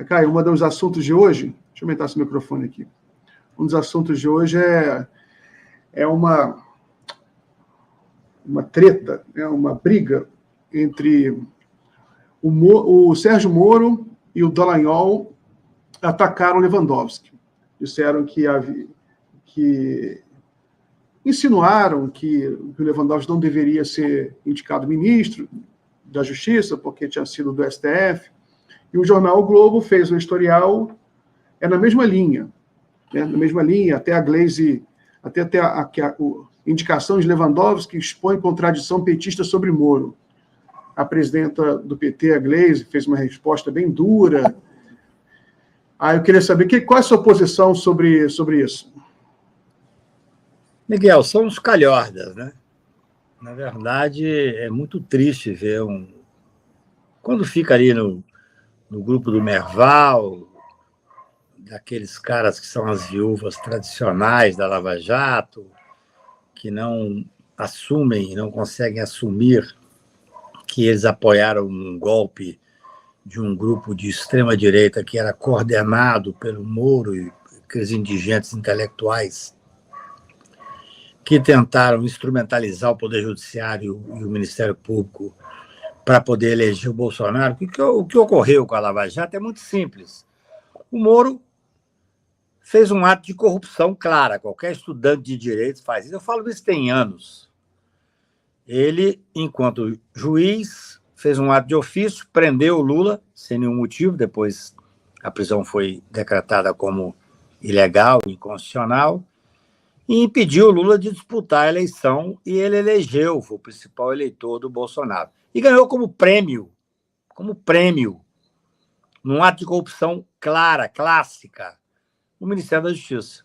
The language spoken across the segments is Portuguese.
Caio, um dos assuntos de hoje... Deixa eu aumentar esse microfone aqui. Um dos assuntos de hoje é uma treta, uma briga entre o Sérgio Moro e o Dallagnol atacaram Lewandowski. Disseram que insinuaram que o Lewandowski não deveria ser indicado ministro da Justiça, porque tinha sido do STF. E o jornal o Globo fez um editorial na mesma linha. Na mesma linha, até a Glaze, até a indicação de Lewandowski expõe contradição petista sobre Moro. A presidenta do PT, a Glaze, fez uma resposta bem dura. Eu queria saber qual é a sua posição sobre isso. Miguel, são uns calhordas, né? Na verdade, é muito triste ver Quando fica ali no grupo do Merval, daqueles caras que são as viúvas tradicionais da Lava Jato, que não assumem, não conseguem assumir que eles apoiaram um golpe de um grupo de extrema-direita que era coordenado pelo Moro e aqueles indigentes intelectuais que tentaram instrumentalizar o Poder Judiciário e o Ministério Público para poder eleger o Bolsonaro. O que ocorreu com a Lava Jato é muito simples. O Moro fez um ato de corrupção clara. Qualquer estudante de direito faz isso. Eu falo isso tem anos. Ele, enquanto juiz, fez um ato de ofício, prendeu o Lula sem nenhum motivo. Depois a prisão foi decretada como ilegal, inconstitucional, e impediu o Lula de disputar a eleição, e ele elegeu, foi o principal eleitor do Bolsonaro. E ganhou como prêmio, num ato de corrupção clara, clássica, o Ministério da Justiça.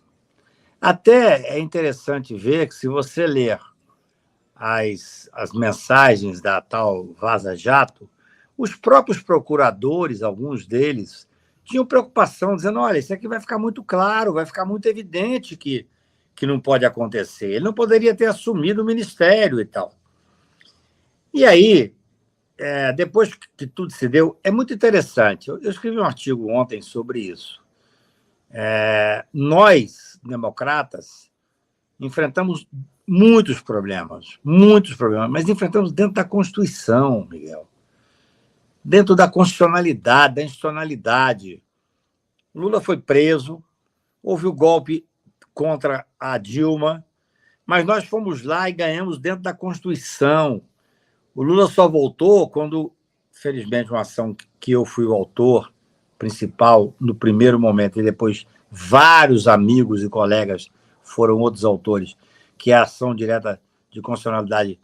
Até é interessante ver que, se você ler as mensagens da tal Vaza Jato, os próprios procuradores, alguns deles, tinham preocupação, dizendo, olha, isso aqui vai ficar muito claro, vai ficar muito evidente que não pode acontecer. Ele não poderia ter assumido o ministério e tal. E aí, depois que tudo se deu, é muito interessante. Eu escrevi um artigo ontem sobre isso. Nós, democratas, enfrentamos muitos problemas, mas enfrentamos dentro da Constituição, Miguel. Dentro da constitucionalidade, da institucionalidade. Lula foi preso, houve o golpe contra a Dilma, mas nós fomos lá e ganhamos dentro da Constituição. O Lula só voltou quando, felizmente, uma ação que eu fui o autor principal no primeiro momento, e depois vários amigos e colegas foram outros autores, que é a ação direta de constitucionalidade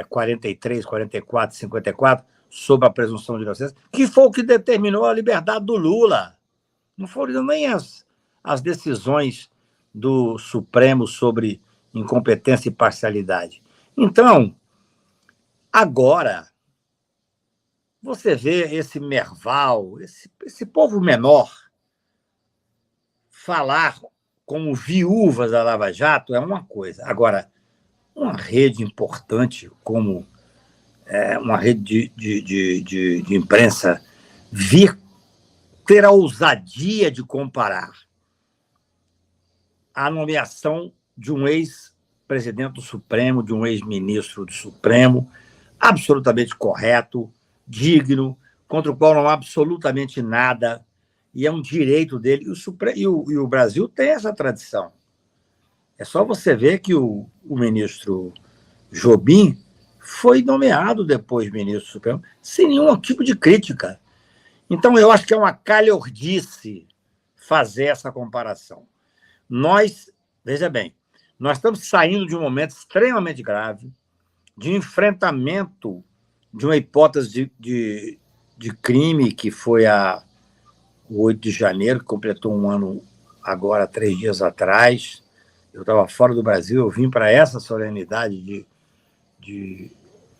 43, 44, 54, sobre a presunção de inocência, que foi o que determinou a liberdade do Lula. Não foram nem as decisões do Supremo sobre incompetência e parcialidade. Então, agora, você vê esse Merval, esse povo menor, falar como viúvas da Lava Jato é uma coisa. Agora, uma rede importante como uma rede de imprensa vir ter a ousadia de comparar a nomeação de um ex-presidente do Supremo, de um ex-ministro do Supremo, absolutamente correto, digno, contra o qual não há absolutamente nada, e é um direito dele. E o Brasil tem essa tradição. É só você ver que o ministro Jobim foi nomeado depois ministro do Supremo, sem nenhum tipo de crítica. Então, eu acho que é uma calhordice fazer essa comparação. Veja bem, nós estamos saindo de um momento extremamente grave, de enfrentamento de uma hipótese de crime que foi o 8 de janeiro, que completou um ano agora, 3 dias atrás. Eu estava fora do Brasil, eu vim para essa solenidade de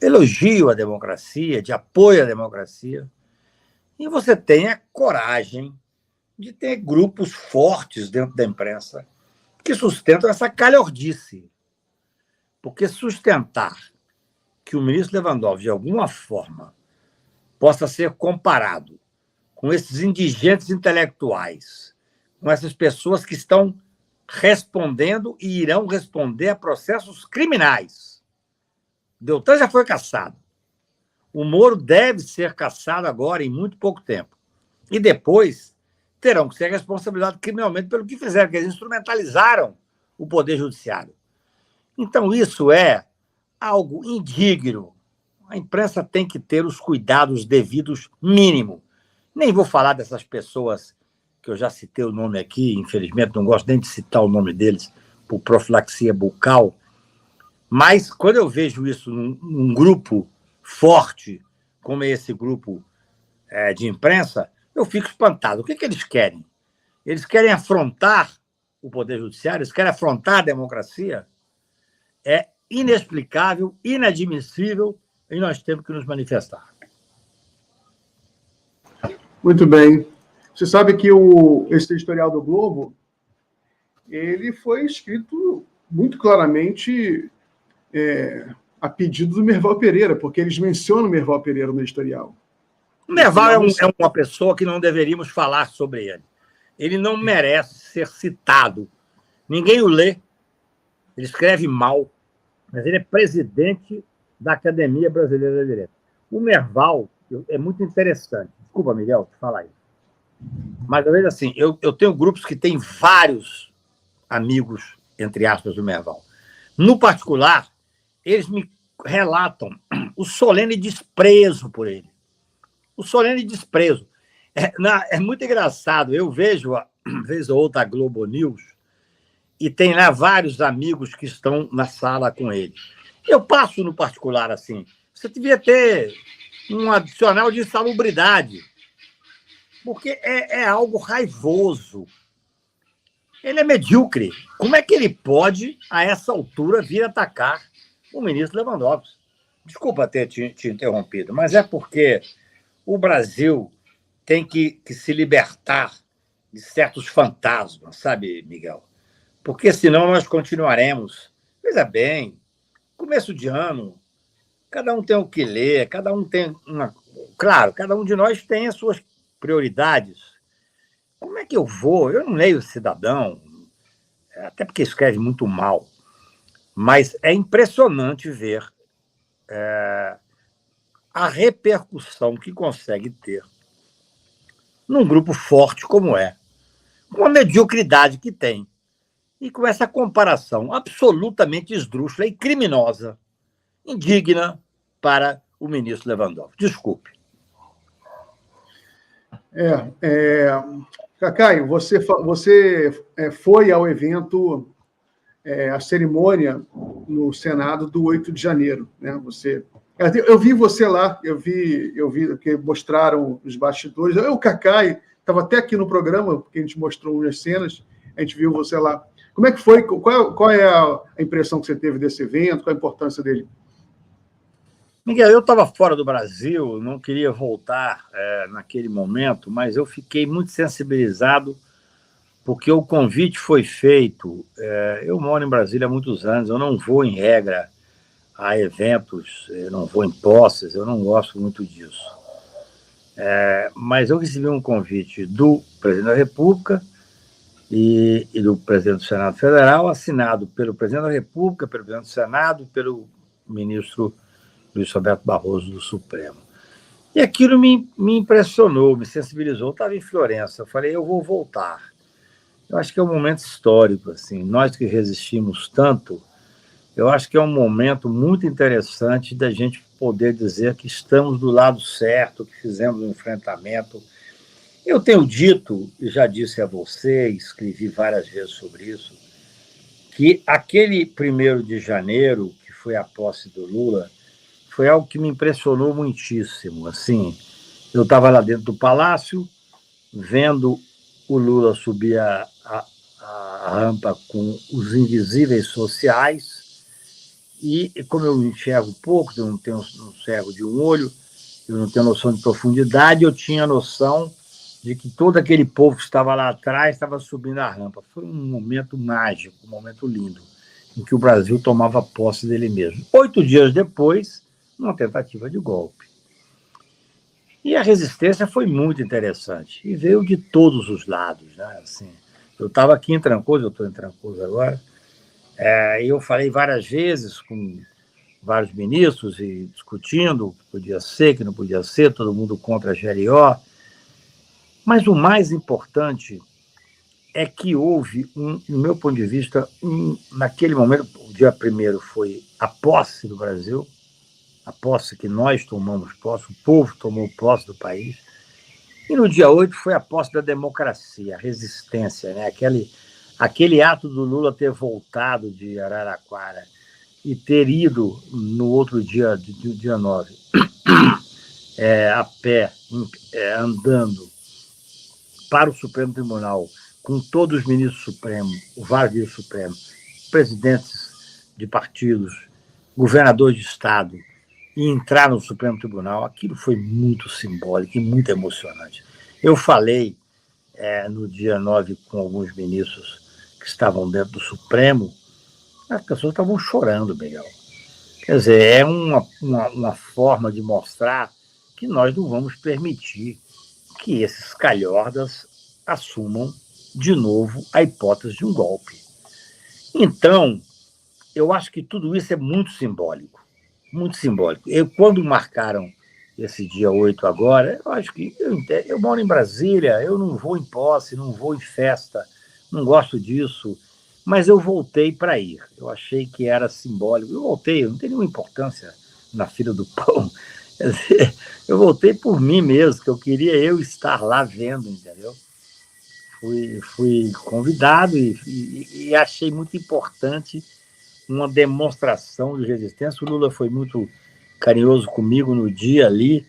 elogio à democracia, de apoio à democracia. E você tem a coragem de ter grupos fortes dentro da imprensa que sustentam essa calhordice. Porque sustentar que o ministro Lewandowski, de alguma forma, possa ser comparado com esses indigentes intelectuais, com essas pessoas que estão respondendo e irão responder a processos criminais. Deltan já foi cassado. O Moro deve ser cassado agora, em muito pouco tempo. E depois terão que ser responsabilizados criminalmente pelo que fizeram, que eles instrumentalizaram o Poder Judiciário. Então, isso é algo indigno. A imprensa tem que ter os cuidados devidos mínimo. Nem vou falar dessas pessoas que eu já citei o nome aqui, infelizmente, não gosto nem de citar o nome deles por profilaxia bucal, mas quando eu vejo isso num grupo forte, como é esse grupo de imprensa, eu fico espantado. O que eles querem? Eles querem afrontar o Poder Judiciário? Eles querem afrontar a democracia? É inexplicável, inadmissível, e nós temos que nos manifestar. Muito bem. Você sabe que esse editorial do Globo, ele foi escrito muito claramente a pedido do Merval Pereira, porque eles mencionam o Merval Pereira no editorial. O Merval é uma pessoa que não deveríamos falar sobre ele. Ele não merece ser citado. Ninguém o lê. Ele escreve mal, mas ele é presidente da Academia Brasileira de Direito. O Merval é muito interessante. Desculpa, Miguel, te falar isso. Mas, às vezes, assim, eu tenho grupos que têm vários amigos, entre aspas, do Merval. No particular, eles me relatam o solene desprezo por ele. O solene desprezo. É muito engraçado. Eu vejo, vez ou outra, a Globo News e tem lá vários amigos que estão na sala com ele. Eu passo no particular assim. Você devia ter um adicional de insalubridade, porque é algo raivoso. Ele é medíocre. Como é que ele pode, a essa altura, vir atacar o ministro Lewandowski? Desculpa ter te interrompido, mas é porque o Brasil tem que se libertar de certos fantasmas, sabe, Miguel? Porque senão nós continuaremos. Veja bem, começo de ano, cada um tem o que ler, cada um tem uma... Claro, cada um de nós tem as suas prioridades. Como é que eu vou? Eu não leio Cidadão, até porque escreve muito mal, mas é impressionante ver a repercussão que consegue ter num grupo forte como com a mediocridade que tem, e com essa comparação absolutamente esdrúxula e criminosa, indigna para o ministro Lewandowski. Desculpe. Cacaio, você foi ao evento, a cerimônia no Senado do 8 de janeiro, né? Eu vi você lá, eu vi que mostraram os bastidores. O Cacai estava até aqui no programa, porque a gente mostrou umas cenas, a gente viu você lá. Como é que foi? Qual é a impressão que você teve desse evento? Qual a importância dele? Miguel, eu estava fora do Brasil, não queria voltar naquele momento, mas eu fiquei muito sensibilizado porque o convite foi feito. Eu moro em Brasília há muitos anos, eu não vou, em regra, a eventos, eu não vou em posses, eu não gosto muito disso. Mas eu recebi um convite do presidente da República e do presidente do Senado Federal, assinado pelo presidente da República, pelo presidente do Senado e pelo ministro Luiz Roberto Barroso do Supremo. E aquilo me impressionou, me sensibilizou. Eu estava em Florença, eu falei, eu vou voltar. Eu acho que é um momento histórico, assim, nós que resistimos tanto, eu acho que é um momento muito interessante da gente poder dizer que estamos do lado certo, que fizemos um enfrentamento. Eu tenho dito, e já disse a você, escrevi várias vezes sobre isso, que aquele 1º de janeiro, que foi a posse do Lula, foi algo que me impressionou muitíssimo. Assim, eu estava lá dentro do Palácio, vendo o Lula subir a rampa com os invisíveis sociais, e como eu enxergo pouco, eu não tenho um cego de um olho, eu não tenho noção de profundidade, eu tinha noção de que todo aquele povo que estava lá atrás estava subindo a rampa. Foi um momento mágico, um momento lindo, em que o Brasil tomava posse dele mesmo. 8 dias depois, uma tentativa de golpe. E a resistência foi muito interessante, e veio de todos os lados, né? Assim, eu estava aqui em Trancoso, eu estou em Trancoso agora, e eu falei várias vezes com vários ministros e discutindo o que podia ser, o que não podia ser, todo mundo contra a GLO. Mas o mais importante é que houve, no meu ponto de vista, naquele momento, o dia 1º foi a posse do Brasil, a posse que nós tomamos posse, o povo tomou posse do país, e no dia 8 foi a posse da democracia, a resistência, né? Aquele ato do Lula ter voltado de Araraquara e ter ido no outro dia, dia 9, a pé, andando para o Supremo Tribunal, com todos os ministros supremos, vários ministros supremos, presidentes de partidos, governadores de Estado, e entrar no Supremo Tribunal, aquilo foi muito simbólico e muito emocionante. Eu falei no dia 9 com alguns ministros que estavam dentro do Supremo, as pessoas estavam chorando, Miguel. Quer dizer, é uma forma de mostrar que nós não vamos permitir que esses calhordas assumam de novo a hipótese de um golpe. Então, eu acho que tudo isso é muito simbólico, muito simbólico. Quando marcaram esse dia 8 agora, eu acho que eu moro em Brasília, eu não vou em posse, não vou em festa, não gosto disso, mas eu voltei para ir. Eu achei que era simbólico. Eu voltei, não tem nenhuma importância na fila do pão. Quer dizer, eu voltei por mim mesmo, que eu queria estar lá vendo, entendeu? Fui convidado e achei muito importante uma demonstração de resistência. O Lula foi muito carinhoso comigo no dia ali,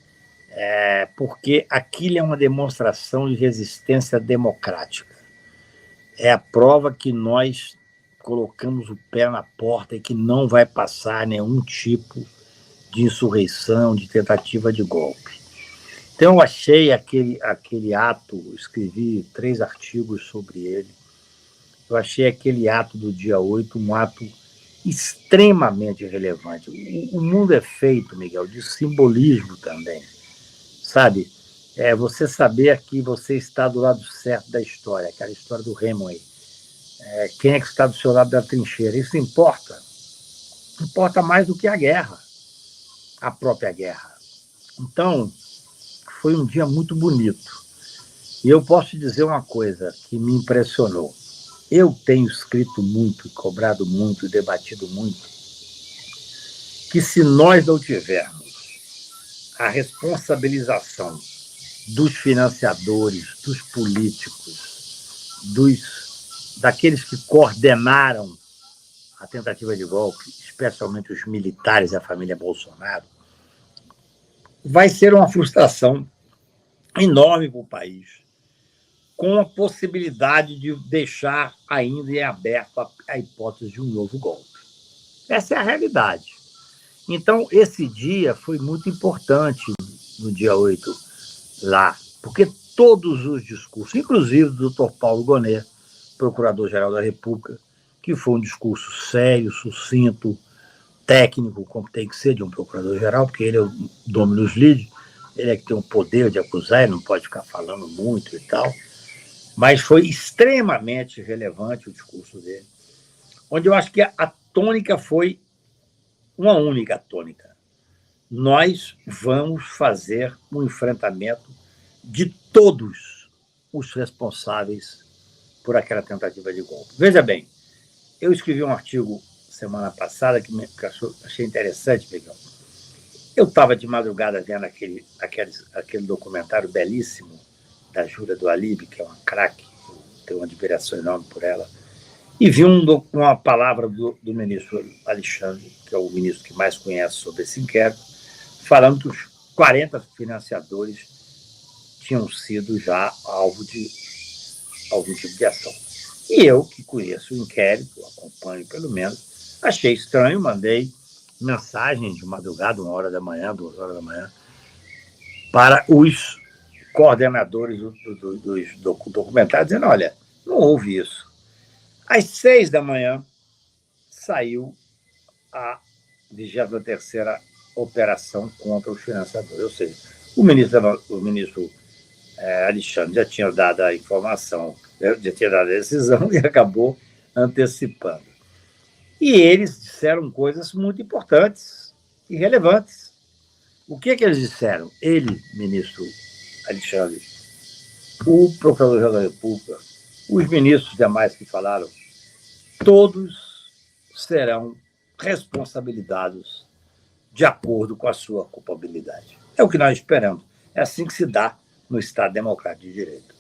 porque aquilo é uma demonstração de resistência democrática. É a prova que nós colocamos o pé na porta e que não vai passar nenhum tipo de insurreição, de tentativa de golpe. Então, eu achei aquele ato, escrevi 3 artigos sobre ele, eu achei aquele ato do dia 8 um ato extremamente relevante. O mundo é feito, Miguel, de simbolismo também, sabe? Você saber que você está do lado certo da história, aquela história do Hemingway. Quem é que está do seu lado da trincheira? Isso importa. Importa mais do que a guerra, a própria guerra. Então, foi um dia muito bonito. E eu posso te dizer uma coisa que me impressionou. Eu tenho escrito muito, cobrado muito, debatido muito, que se nós não tivermos a responsabilização dos financiadores, dos políticos, daqueles que coordenaram a tentativa de golpe, especialmente os militares e a família Bolsonaro, vai ser uma frustração enorme para o país, com a possibilidade de deixar ainda em aberto a hipótese de um novo golpe. Essa é a realidade. Então, esse dia foi muito importante no dia 8 lá, porque todos os discursos, inclusive do Dr. Paulo Gonet, Procurador-Geral da República, que foi um discurso sério, sucinto, técnico, como tem que ser de um procurador-geral, porque ele é o dominus litis, ele é que tem o poder de acusar, ele não pode ficar falando muito e tal, mas foi extremamente relevante o discurso dele, onde eu acho que a tônica foi uma única tônica. Nós vamos fazer um enfrentamento de todos os responsáveis por aquela tentativa de golpe. Veja bem, eu escrevi um artigo semana passada que achei interessante, Miguel. Eu estava de madrugada vendo aquele documentário belíssimo da Júlia do Alibe, que é uma craque, tenho uma admiração enorme por ela, e vi uma palavra do ministro Alexandre, que é o ministro que mais conhece sobre esse inquérito, falando que os 40 financiadores tinham sido já alvo de algum tipo de ação. E eu, que conheço o inquérito, acompanho pelo menos, achei estranho, mandei mensagem de madrugada, 1h da manhã, 2h da manhã, para os coordenadores dos documentários, dizendo, olha, não houve isso. Às 6 da manhã, saiu a 23ª operação contra os financiadores, ou seja, O ministro Alexandre já tinha dado a informação, já tinha dado a decisão e acabou antecipando. E eles disseram coisas muito importantes e relevantes. O que eles disseram? Ele, ministro Alexandre, o procurador-geral da República, os ministros demais que falaram, todos serão responsabilizados de acordo com a sua culpabilidade. É o que nós esperamos. É assim que se dá no Estado Democrático de Direito.